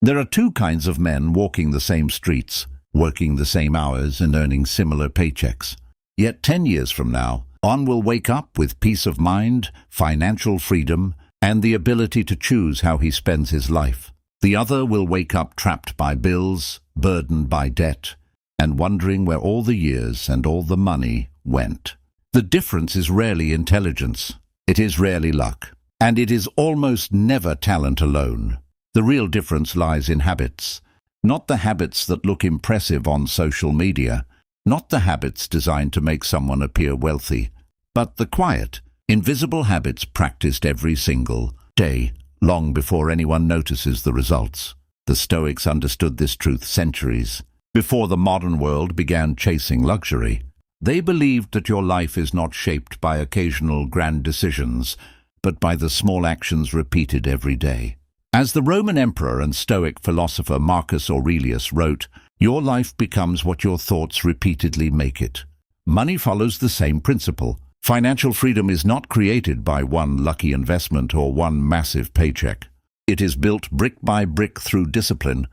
There are two kinds of men walking the same streets, working the same hours and earning similar paychecks. Yet 10 years from now, one will wake up with peace of mind, financial freedom, and the ability to choose how he spends his life. The other will wake up trapped by bills, burdened by debt, and wondering where all the years and all the money went. The difference is rarely intelligence. It is rarely luck. And it is almost never talent alone. The real difference lies in habits. Not the habits that look impressive on social media, not the habits designed to make someone appear wealthy, but the quiet, invisible habits practiced every single day, long before anyone notices the results. The Stoics understood this truth centuries before the modern world began chasing luxury. They believed that your life is not shaped by occasional grand decisions, but by the small actions repeated every day. As the Roman emperor and Stoic philosopher Marcus Aurelius wrote, "Your life becomes what your thoughts repeatedly make it." Money follows the same principle. Financial freedom is not created by one lucky investment or one massive paycheck. It is built brick by brick through discipline,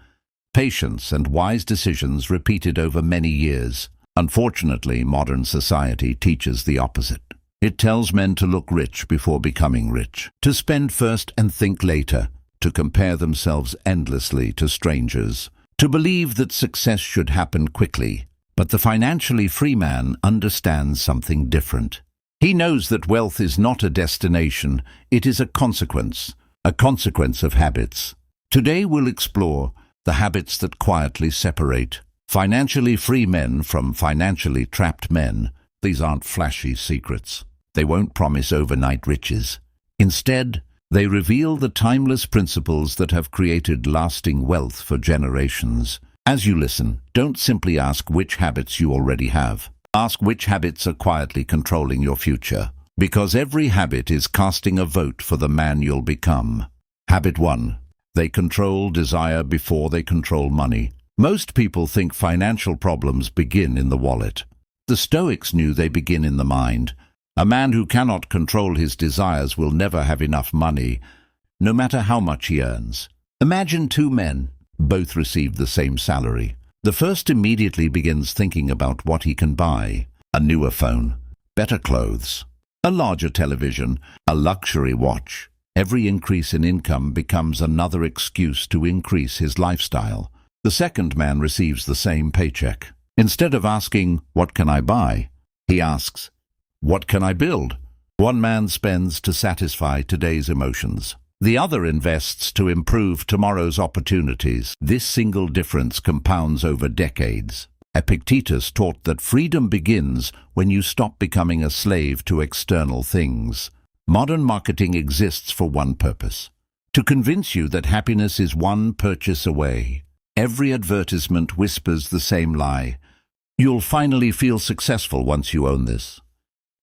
patience, and wise decisions repeated over many years. Unfortunately, modern society teaches the opposite. It tells men to look rich before becoming rich, to spend first and think later, to compare themselves endlessly to strangers, to believe that success should happen quickly. But the financially free man understands something different. He knows that wealth is not a destination, it is a consequence of habits. Today we'll explore the habits that quietly separate financially free men from financially trapped men. These aren't flashy secrets. They won't promise overnight riches. Instead, they reveal the timeless principles that have created lasting wealth for generations. As you listen, don't simply ask which habits you already have. Ask which habits are quietly controlling your future, because every habit is casting a vote for the man you'll become. Habit 1. They control desire before they control money. Most people think financial problems begin in the wallet. The Stoics knew they begin in the mind. A man who cannot control his desires will never have enough money, no matter how much he earns. Imagine two men, both receive the same salary. The first immediately begins thinking about what he can buy: a newer phone, better clothes, a larger television, a luxury watch. Every increase in income becomes another excuse to increase his lifestyle. The second man receives the same paycheck. Instead of asking, "What can I buy?" he asks, "What can I build?" One man spends to satisfy today's emotions. The other invests to improve tomorrow's opportunities. This single difference compounds over decades. Epictetus taught that freedom begins when you stop becoming a slave to external things. Modern marketing exists for one purpose: to convince you that happiness is one purchase away. Every advertisement whispers the same lie: "You'll finally feel successful once you own this."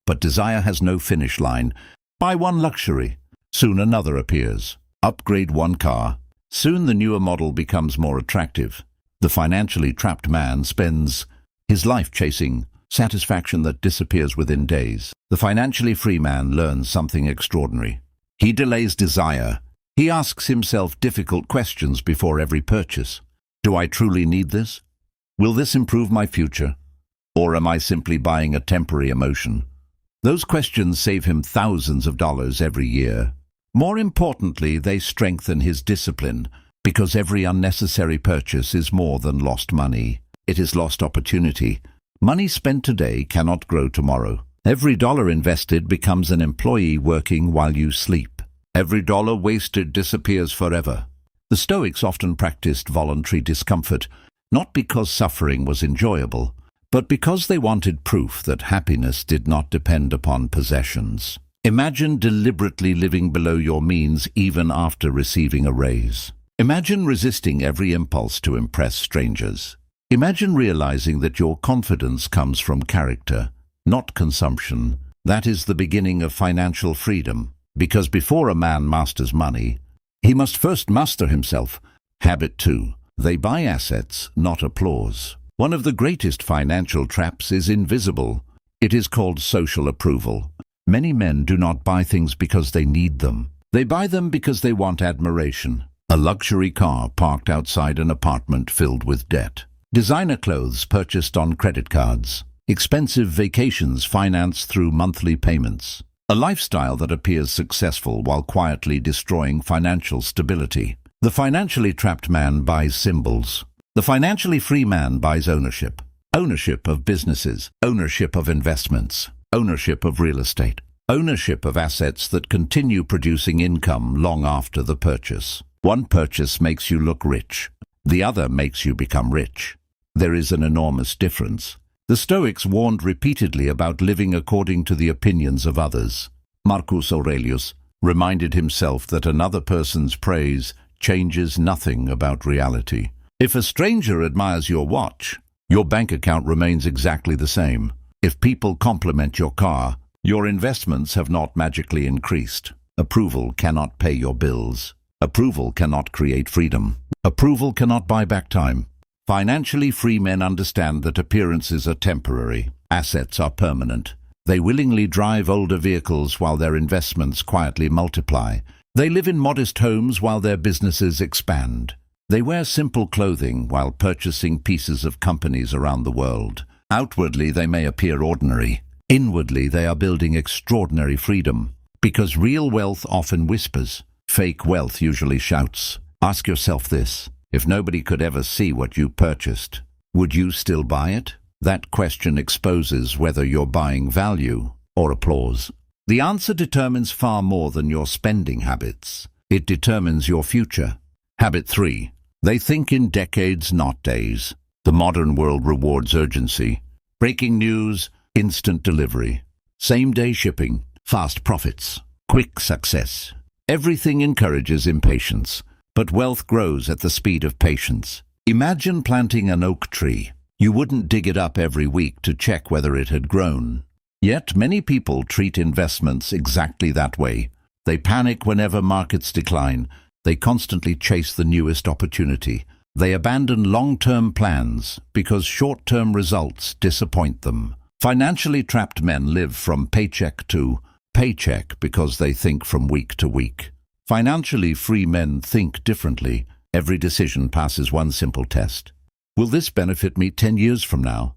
But desire has no finish line. Buy one luxury, soon another appears. Upgrade one car, soon the newer model becomes more attractive. The financially trapped man spends his life chasing satisfaction that disappears within days. The financially free man learns something extraordinary. He delays desire. He asks himself difficult questions before every purchase. Do I truly need this? Will this improve my future? Or am I simply buying a temporary emotion? Those questions save him thousands of dollars every year. More importantly, they strengthen his discipline, because every unnecessary purchase is more than lost money. It is lost opportunity. Money spent today cannot grow tomorrow. Every dollar invested becomes an employee working while you sleep. Every dollar wasted disappears forever. The Stoics often practiced voluntary discomfort, not because suffering was enjoyable, but because they wanted proof that happiness did not depend upon possessions. Imagine deliberately living below your means even after receiving a raise. Imagine resisting every impulse to impress strangers. Imagine realizing that your confidence comes from character, not consumption. That is the beginning of financial freedom, because before a man masters money, he must first master himself. Habit 2. They buy assets, not applause. One of the greatest financial traps is invisible. It is called social approval. Many men do not buy things because they need them. They buy them because they want admiration. A luxury car parked outside an apartment filled with debt. Designer clothes purchased on credit cards. Expensive vacations financed through monthly payments. A lifestyle that appears successful while quietly destroying financial stability. The financially trapped man buys symbols. The financially free man buys ownership. Ownership of businesses, ownership of investments, ownership of real estate, ownership of assets that continue producing income long after the purchase. One purchase makes you look rich. The other makes you become rich. There is an enormous difference. The Stoics warned repeatedly about living according to the opinions of others. Marcus Aurelius reminded himself that another person's praise changes nothing about reality. If a stranger admires your watch, your bank account remains exactly the same. If people compliment your car, your investments have not magically increased. Approval cannot pay your bills. Approval cannot create freedom. Approval cannot buy back time. Financially free men understand that appearances are temporary. Assets are permanent. They willingly drive older vehicles while their investments quietly multiply. They live in modest homes while their businesses expand. They wear simple clothing while purchasing pieces of companies around the world. Outwardly, they may appear ordinary. Inwardly, they are building extraordinary freedom. Because real wealth often whispers. Fake wealth usually shouts. Ask yourself this: if nobody could ever see what you purchased, would you still buy it? That question exposes whether you're buying value or applause. The answer determines far more than your spending habits. It determines your future. Habit 3. They think in decades, not days. The modern world rewards urgency. Breaking news, instant delivery. Same-day shipping, fast profits, quick success. Everything encourages impatience, but wealth grows at the speed of patience. Imagine planting an oak tree. You wouldn't dig it up every week to check whether it had grown. Yet many people treat investments exactly that way. They panic whenever markets decline. They constantly chase the newest opportunity. They abandon long-term plans because short-term results disappoint them. Financially trapped men live from paycheck to paycheck because they think from week to week. Financially free men think differently. Every decision passes one simple test. Will this benefit me 10 years from now?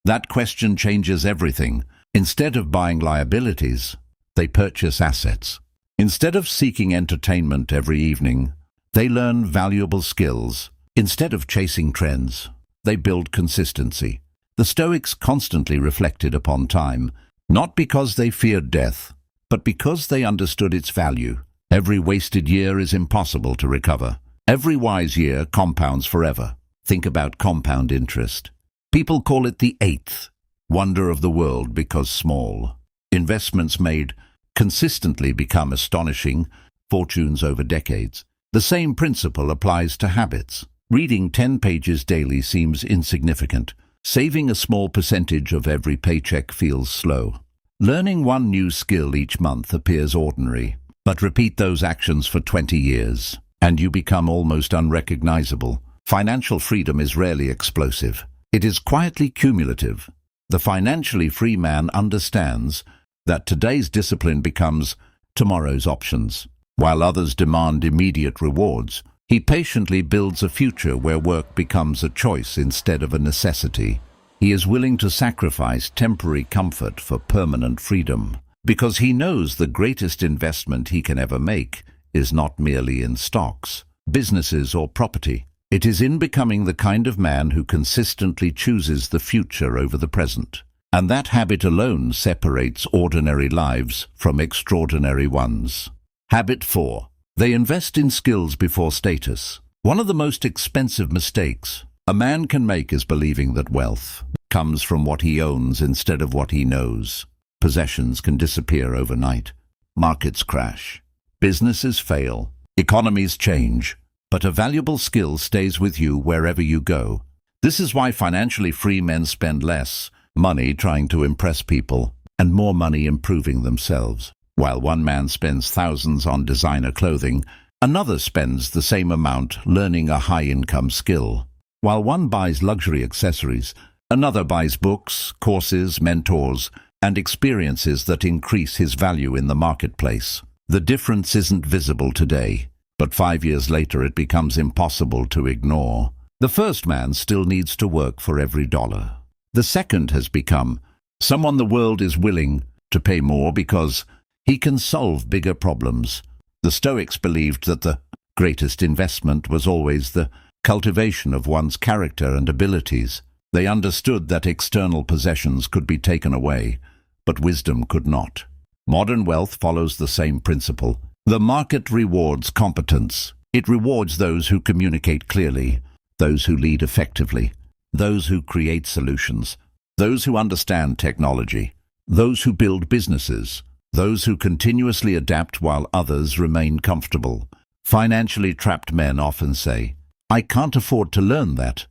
That question changes everything. Instead of buying liabilities, they purchase assets. Instead of seeking entertainment every evening, they learn valuable skills. Instead of chasing trends, they build consistency. The Stoics constantly reflected upon time, not because they feared death, but because they understood its value. Every wasted year is impossible to recover. Every wise year compounds forever. Think about compound interest. People call it the eighth wonder of the world because small. Investments made consistently become astonishing fortunes over decades. The same principle applies to habits. Reading 10 pages daily seems insignificant. Saving a small percentage of every paycheck feels slow. Learning one new skill each month appears ordinary. But repeat those actions for 20 years, and you become almost unrecognizable. Financial freedom is rarely explosive. It is quietly cumulative. The financially free man understands that today's discipline becomes tomorrow's options. While others demand immediate rewards, he patiently builds a future where work becomes a choice instead of a necessity. He is willing to sacrifice temporary comfort for permanent freedom, because he knows the greatest investment he can ever make is not merely in stocks, businesses, or property. It is in becoming the kind of man who consistently chooses the future over the present. And that habit alone separates ordinary lives from extraordinary ones. Habit 4. They invest in skills before status. One of the most expensive mistakes a man can make is believing that wealth comes from what he owns instead of what he knows. Possessions can disappear overnight. Markets crash. Businesses fail. Economies change. But a valuable skill stays with you wherever you go. This is why financially free men spend less money trying to impress people and more money improving themselves. While one man spends thousands on designer clothing, another spends the same amount learning a high-income skill. While one buys luxury accessories, another buys books, courses, mentors, and experiences that increase his value in the marketplace. The difference isn't visible today, but 5 years later it becomes impossible to ignore. The first man still needs to work for every dollar. The second has become someone the world is willing to pay more because he can solve bigger problems. The Stoics believed that the greatest investment was always the cultivation of one's character and abilities. They understood that external possessions could be taken away, but wisdom could not. Modern wealth follows the same principle. The market rewards competence. It rewards those who communicate clearly, those who lead effectively, those who create solutions, those who understand technology, those who build businesses, those who continuously adapt while others remain comfortable. Financially trapped men often say, "I can't afford to learn that."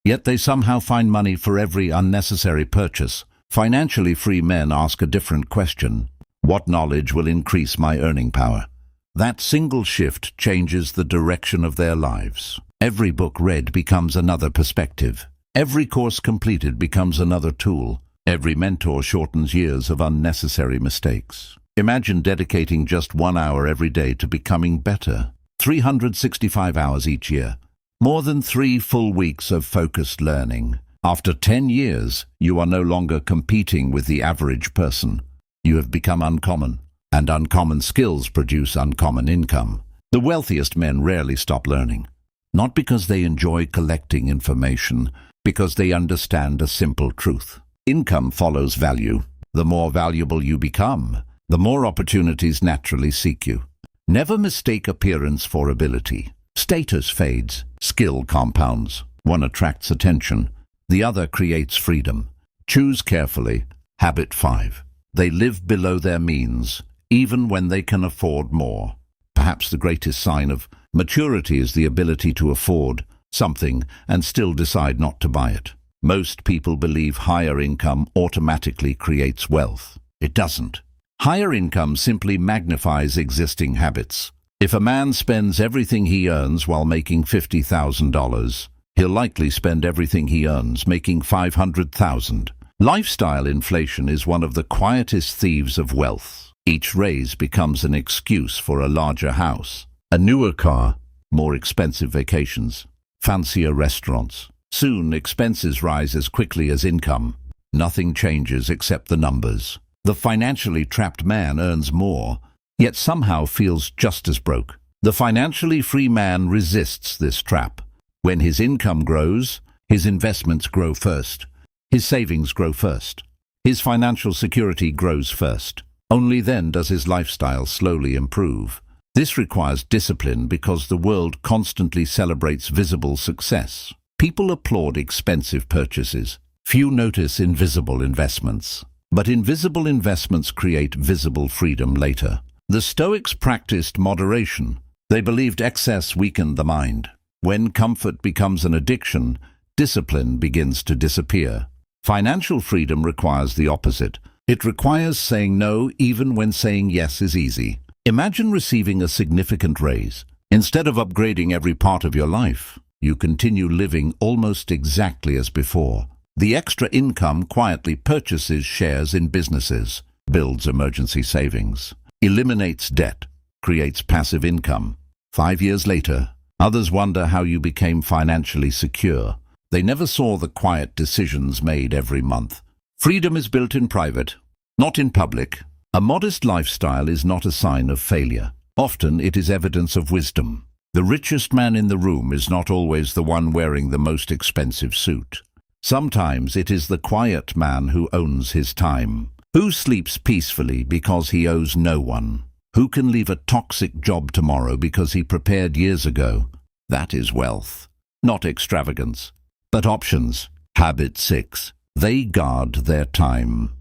Yet they somehow find money for every unnecessary purchase. Financially free men ask a different question. What knowledge will increase my earning power? That single shift changes the direction of their lives. Every book read becomes another perspective. Every course completed becomes another tool. Every mentor shortens years of unnecessary mistakes. Imagine dedicating just 1 hour every day to becoming better. 365 hours each year. More than 3 full weeks of focused learning. After 10 years, you are no longer competing with the average person. You have become uncommon, and uncommon skills produce uncommon income. The wealthiest men rarely stop learning. Not because they enjoy collecting information, because they understand a simple truth. Income follows value. The more valuable you become, the more opportunities naturally seek you. Never mistake appearance for ability. Status fades, skill compounds. One attracts attention, the other creates freedom. Choose carefully. Habit 5. They live below their means, even when they can afford more. Perhaps the greatest sign of maturity is the ability to afford something and still decide not to buy it. Most people believe higher income automatically creates wealth. It doesn't. Higher income simply magnifies existing habits. If a man spends everything he earns while making $50,000, he'll likely spend everything he earns making $500,000. Lifestyle inflation is one of the quietest thieves of wealth. Each raise becomes an excuse for a larger house, a newer car, more expensive vacations, fancier restaurants. Soon, expenses rise as quickly as income. Nothing changes except the numbers. The financially trapped man earns more, yet somehow feels just as broke. The financially free man resists this trap. When his income grows, his investments grow first. His savings grow first. His financial security grows first. Only then does his lifestyle slowly improve. This requires discipline because the world constantly celebrates visible success. People applaud expensive purchases. Few notice invisible investments. But invisible investments create visible freedom later. The Stoics practiced moderation. They believed excess weakened the mind. When comfort becomes an addiction, discipline begins to disappear. Financial freedom requires the opposite. It requires saying no even when saying yes is easy. Imagine receiving a significant raise. Instead of upgrading every part of your life, you continue living almost exactly as before. The extra income quietly purchases shares in businesses, builds emergency savings, eliminates debt, creates passive income. 5 years later, others wonder how you became financially secure. They never saw the quiet decisions made every month. Freedom is built in private, not in public. A modest lifestyle is not a sign of failure. Often it is evidence of wisdom. The richest man in the room is not always the one wearing the most expensive suit. Sometimes it is the quiet man who owns his time, who sleeps peacefully because he owes no one, who can leave a toxic job tomorrow because he prepared years ago. That is wealth, not extravagance, but options. Habit 6. They guard their time,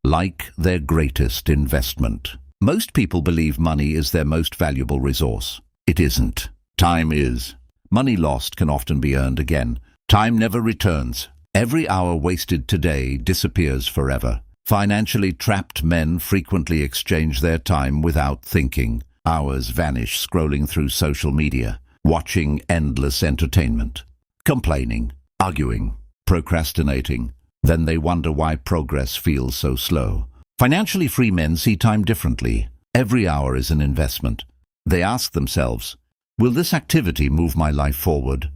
like their greatest investment. Most people believe money is their most valuable resource. It isn't. Time is. Money lost can often be earned again. Time never returns. Every hour wasted today disappears forever. Financially trapped men frequently exchange their time without thinking. Hours vanish scrolling through social media, watching endless entertainment, complaining, arguing, procrastinating. Then they wonder why progress feels so slow. Financially free men see time differently. Every hour is an investment. They ask themselves, Will this activity move my life forward?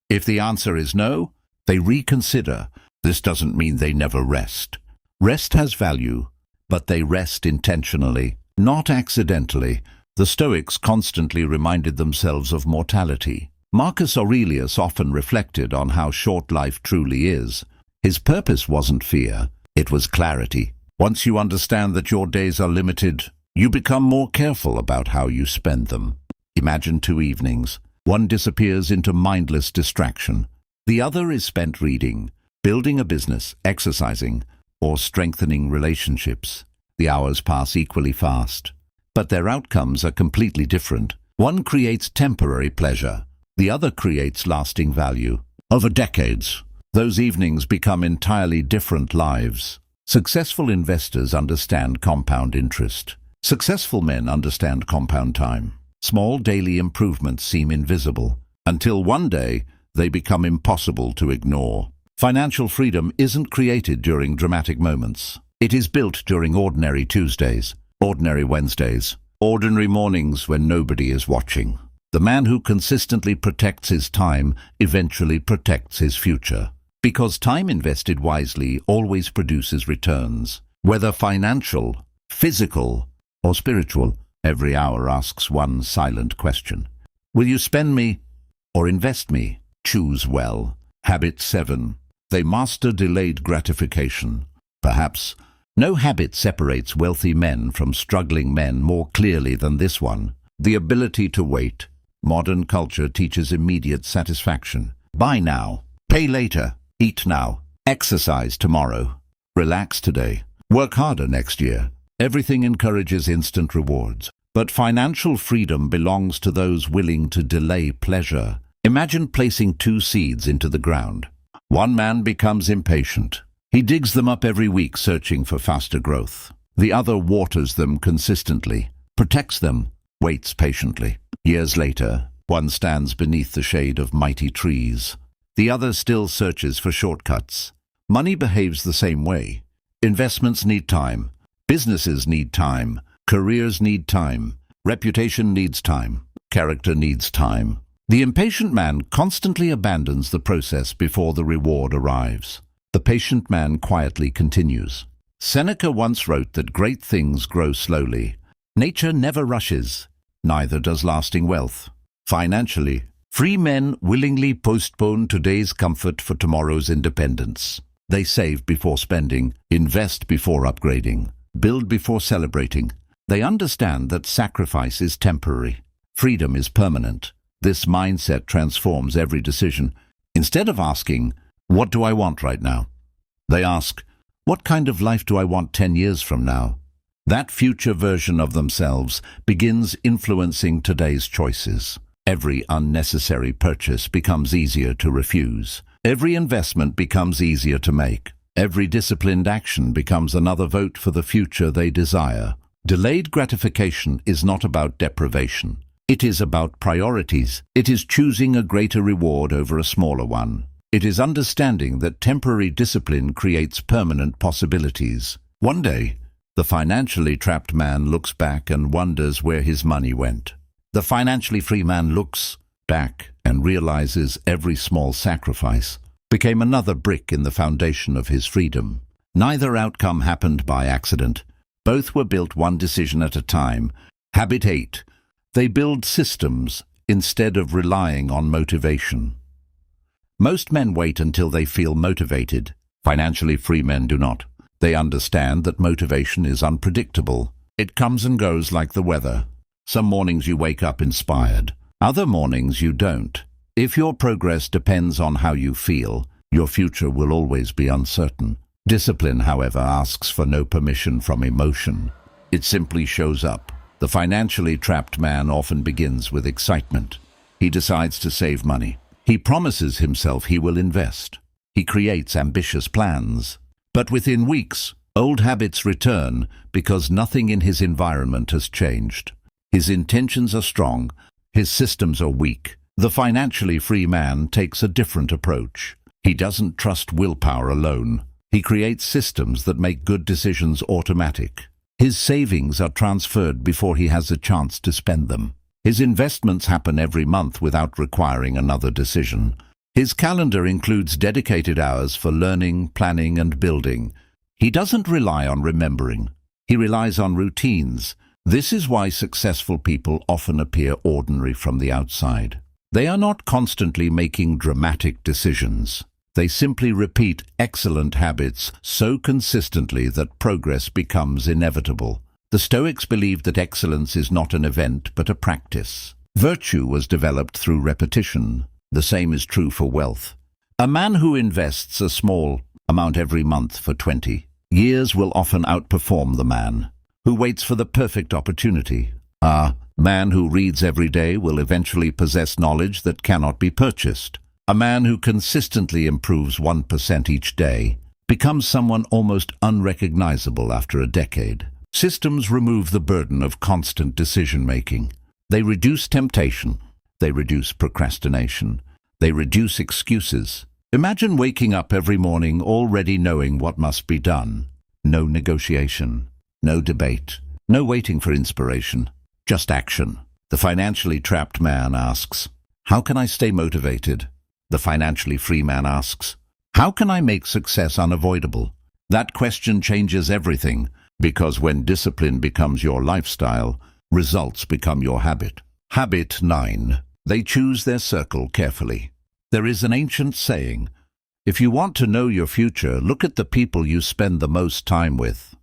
If the answer is no, they reconsider. This doesn't mean they never rest. Rest has value, but they rest intentionally, not accidentally. The Stoics constantly reminded themselves of mortality. Marcus Aurelius often reflected on how short life truly is. His purpose wasn't fear, it was clarity. Once you understand that your days are limited, you become more careful about how you spend them. Imagine 2 evenings. One disappears into mindless distraction. The other is spent reading, building a business, exercising, or strengthening relationships. The hours pass equally fast, but their outcomes are completely different. One creates temporary pleasure, the other creates lasting value. Over decades, those evenings become entirely different lives. Successful investors understand compound interest. Successful men understand compound time. Small daily improvements seem invisible, until one day they become impossible to ignore. Financial freedom isn't created during dramatic moments. It is built during ordinary Tuesdays, ordinary Wednesdays, ordinary mornings when nobody is watching. The man who consistently protects his time eventually protects his future. Because time invested wisely always produces returns. Whether financial, physical, or spiritual, every hour asks one silent question. Will you spend me or invest me? Choose well. Habit 7. They master delayed gratification. Perhaps no habit separates wealthy men from struggling men more clearly than this one. The ability to wait. Modern culture teaches immediate satisfaction. Buy now, pay later, eat now, exercise tomorrow, relax today, work harder next year. Everything encourages instant rewards. But financial freedom belongs to those willing to delay pleasure. Imagine placing 2 seeds into the ground. One man becomes impatient. He digs them up every week searching for faster growth. The other waters them consistently, protects them, waits patiently. Years later, one stands beneath the shade of mighty trees. The other still searches for shortcuts. Money behaves the same way. Investments need time. Businesses need time. Careers need time. Reputation needs time. Character needs time. The impatient man constantly abandons the process before the reward arrives. The patient man quietly continues. Seneca once wrote that great things grow slowly. Nature never rushes, neither does lasting wealth. Financially, free men willingly postpone today's comfort for tomorrow's independence. They save before spending, invest before upgrading, build before celebrating. They understand that sacrifice is temporary. Freedom is permanent. This mindset transforms every decision. Instead of asking, "What do I want right now?" they ask, "What kind of life do I want 10 years from now?" That future version of themselves begins influencing today's choices. Every unnecessary purchase becomes easier to refuse. Every investment becomes easier to make. Every disciplined action becomes another vote for the future they desire. Delayed gratification is not about deprivation. It is about priorities. It is choosing a greater reward over a smaller one. It is understanding that temporary discipline creates permanent possibilities. One day, the financially trapped man looks back and wonders where his money went. The financially free man looks back and realizes every small sacrifice became another brick in the foundation of his freedom. Neither outcome happened by accident. Both were built one decision at a time. Habit 8. They build systems instead of relying on motivation. Most men wait until they feel motivated. Financially free men do not. They understand that motivation is unpredictable. It comes and goes like the weather. Some mornings you wake up inspired. Other mornings you don't. If your progress depends on how you feel, your future will always be uncertain. Discipline, however, asks for no permission from emotion. It simply shows up. The financially trapped man often begins with excitement. He decides to save money. He promises himself he will invest. He creates ambitious plans. But within weeks, old habits return because nothing in his environment has changed. His intentions are strong. His systems are weak. The financially free man takes a different approach. He doesn't trust willpower alone. He creates systems that make good decisions automatic. His savings are transferred before he has a chance to spend them. His investments happen every month without requiring another decision. His calendar includes dedicated hours for learning, planning, and building. He doesn't rely on remembering. He relies on routines. This is why successful people often appear ordinary from the outside. They are not constantly making dramatic decisions. They simply repeat excellent habits so consistently that progress becomes inevitable. The Stoics believed that excellence is not an event but a practice. Virtue was developed through repetition. The same is true for wealth. A man who invests a small amount every month for 20 years will often outperform the man who waits for the perfect opportunity. A man who reads every day will eventually possess knowledge that cannot be purchased. A man who consistently improves 1% each day becomes someone almost unrecognizable after a decade. Systems remove the burden of constant decision-making. They reduce temptation. They reduce procrastination. They reduce excuses. Imagine waking up every morning already knowing what must be done. No negotiation, no debate, no waiting for inspiration, just action. The financially trapped man asks, "How can I stay motivated?" The financially free man asks, "How can I make success unavoidable?" That question changes everything, because when discipline becomes your lifestyle, results become your habit. Habit 9. They choose their circle carefully. There is an ancient saying, if you want to know your future, look at the people you spend the most time with.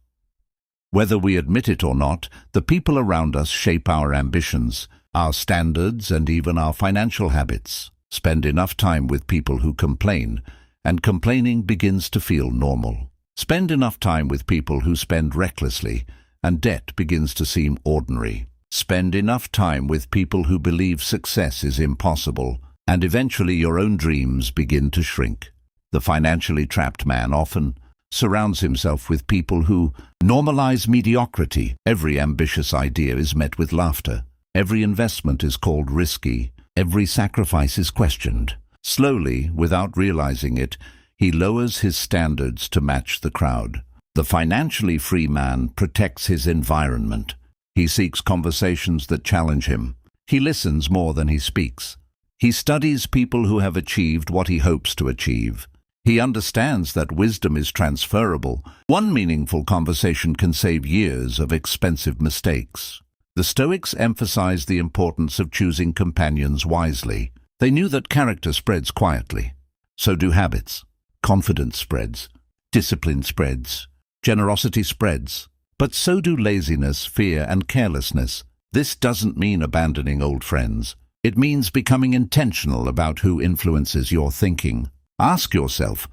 Whether we admit it or not, the people around us shape our ambitions, our standards, and even our financial habits. Spend enough time with people who complain, and complaining begins to feel normal. Spend enough time with people who spend recklessly, and debt begins to seem ordinary. Spend enough time with people who believe success is impossible, and eventually your own dreams begin to shrink. The financially trapped man often surrounds himself with people who normalize mediocrity. Every ambitious idea is met with laughter. Every investment is called risky. Every sacrifice is questioned. Slowly, without realizing it, he lowers his standards to match the crowd. The financially free man protects his environment. He seeks conversations that challenge him. He listens more than he speaks. He studies people who have achieved what he hopes to achieve. He understands that wisdom is transferable. One meaningful conversation can save years of expensive mistakes. The Stoics emphasized the importance of choosing companions wisely. They knew that character spreads quietly. So do habits. Confidence spreads. Discipline spreads. Generosity spreads. But so do laziness, fear, and carelessness. This doesn't mean abandoning old friends. It means becoming intentional about who influences your thinking. Ask yourself,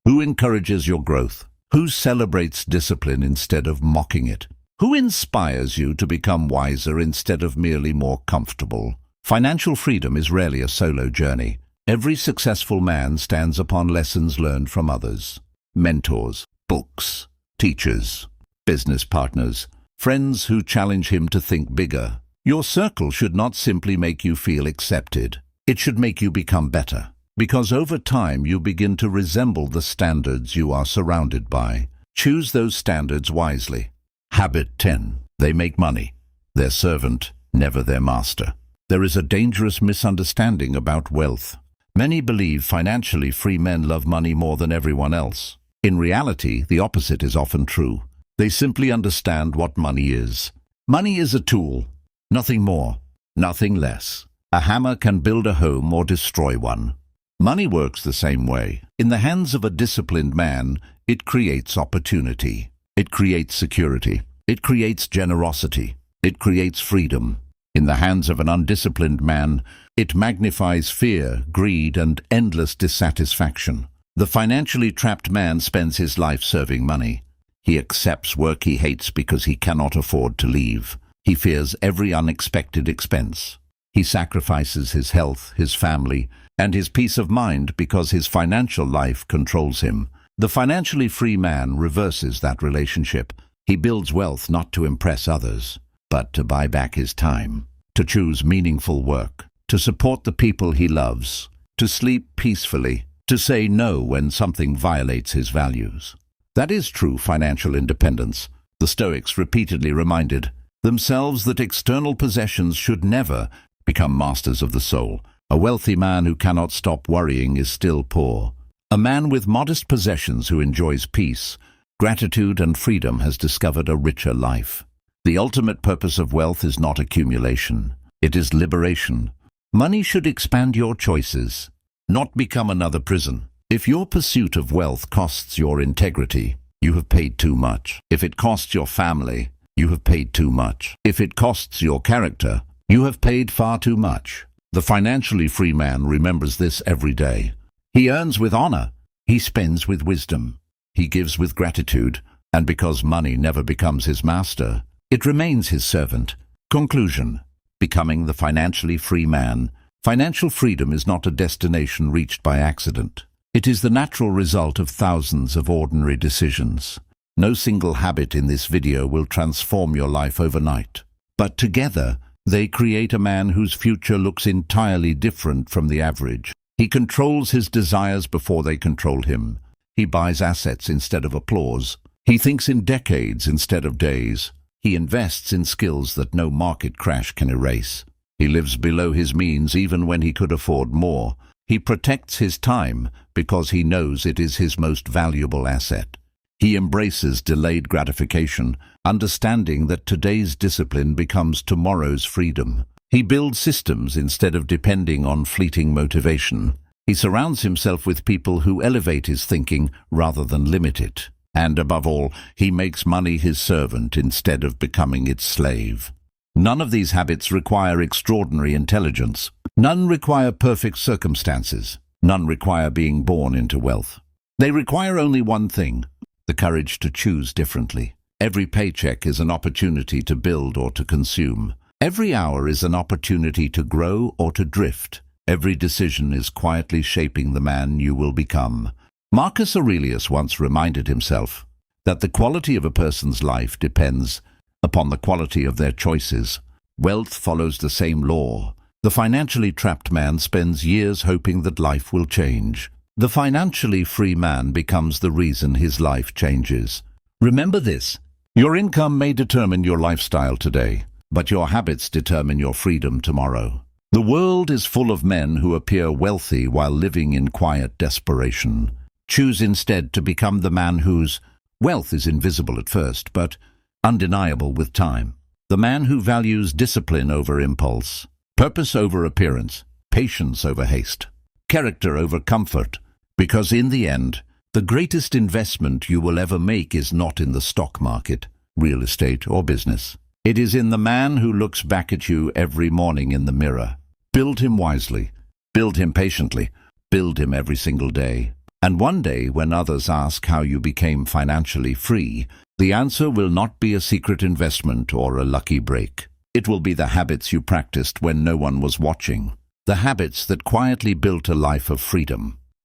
who encourages your growth? Who celebrates discipline instead of mocking it? Who inspires you to become wiser instead of merely more comfortable? Financial freedom is rarely a solo journey. Every successful man stands upon lessons learned from others. Mentors, books, teachers, business partners, friends who challenge him to think bigger. Your circle should not simply make you feel accepted. It should make you become better. Because over time you begin to resemble the standards you are surrounded by. Choose those standards wisely. Habit 10. They make money. Their servant, never their master. There is a dangerous misunderstanding about wealth. Many believe financially free men love money more than everyone else. In reality, the opposite is often true. They simply understand what money is. Money is a tool. Nothing more, nothing less. A hammer can build a home or destroy one. Money works the same way. In the hands of a disciplined man, it creates opportunity. It creates security. It creates generosity. It creates freedom. In the hands of an undisciplined man, it magnifies fear, greed, and endless dissatisfaction. The financially trapped man spends his life serving money. He accepts work he hates because he cannot afford to leave. He fears every unexpected expense. He sacrifices his health, his family, and his peace of mind because his financial life controls him. The financially free man reverses that relationship. He builds wealth not to impress others, but to buy back his time, to choose meaningful work, to support the people he loves, to sleep peacefully, to say no when something violates his values. That is true financial independence. The Stoics repeatedly reminded, themselves that external possessions should never become masters of the soul. A wealthy man who cannot stop worrying is still poor. A man with modest possessions who enjoys peace, gratitude and freedom has discovered a richer life. The ultimate purpose of wealth is not accumulation. It is liberation. Money should expand your choices, not become another prison. If your pursuit of wealth costs your integrity, you have paid too much. If it costs your family, you have paid too much. If it costs your character, you have paid far too much. The financially free man remembers this every day. He earns with honor. He spends with wisdom. He gives with gratitude. And because money never becomes his master, it remains his servant. Conclusion. Becoming the financially free man. Financial freedom is not a destination reached by accident. It is the natural result of thousands of ordinary decisions. No single habit in this video will transform your life overnight. But together, they create a man whose future looks entirely different from the average. He controls his desires before they control him. He buys assets instead of applause. He thinks in decades instead of days. He invests in skills that no market crash can erase. He lives below his means even when he could afford more. He protects his time because he knows it is his most valuable asset. He embraces delayed gratification, understanding that today's discipline becomes tomorrow's freedom. He builds systems instead of depending on fleeting motivation. He surrounds himself with people who elevate his thinking rather than limit it. And above all, he makes money his servant instead of becoming its slave. None of these habits require extraordinary intelligence. None require perfect circumstances. None require being born into wealth. They require only one thing: the courage to choose differently. Every paycheck is an opportunity to build or to consume. Every hour is an opportunity to grow or to drift. Every decision is quietly shaping the man you will become. Marcus Aurelius once reminded himself that the quality of a person's life depends upon the quality of their choices. Wealth follows the same law. The financially trapped man spends years hoping that life will change. The financially free man becomes the reason his life changes. Remember this: your income may determine your lifestyle today, but your habits determine your freedom tomorrow. The world is full of men who appear wealthy while living in quiet desperation. Choose instead to become the man whose wealth is invisible at first, but undeniable with time. The man who values discipline over impulse, purpose over appearance, patience over haste, character over comfort. Because in the end, the greatest investment you will ever make is not in the stock market, real estate, or business. It is in the man who looks back at you every morning in the mirror. Build him wisely. Build him patiently. Build him every single day. And one day, when others ask how you became financially free, the answer will not be a secret investment or a lucky break. It will be the habits you practiced when no one was watching. The habits that quietly built a life of freedom.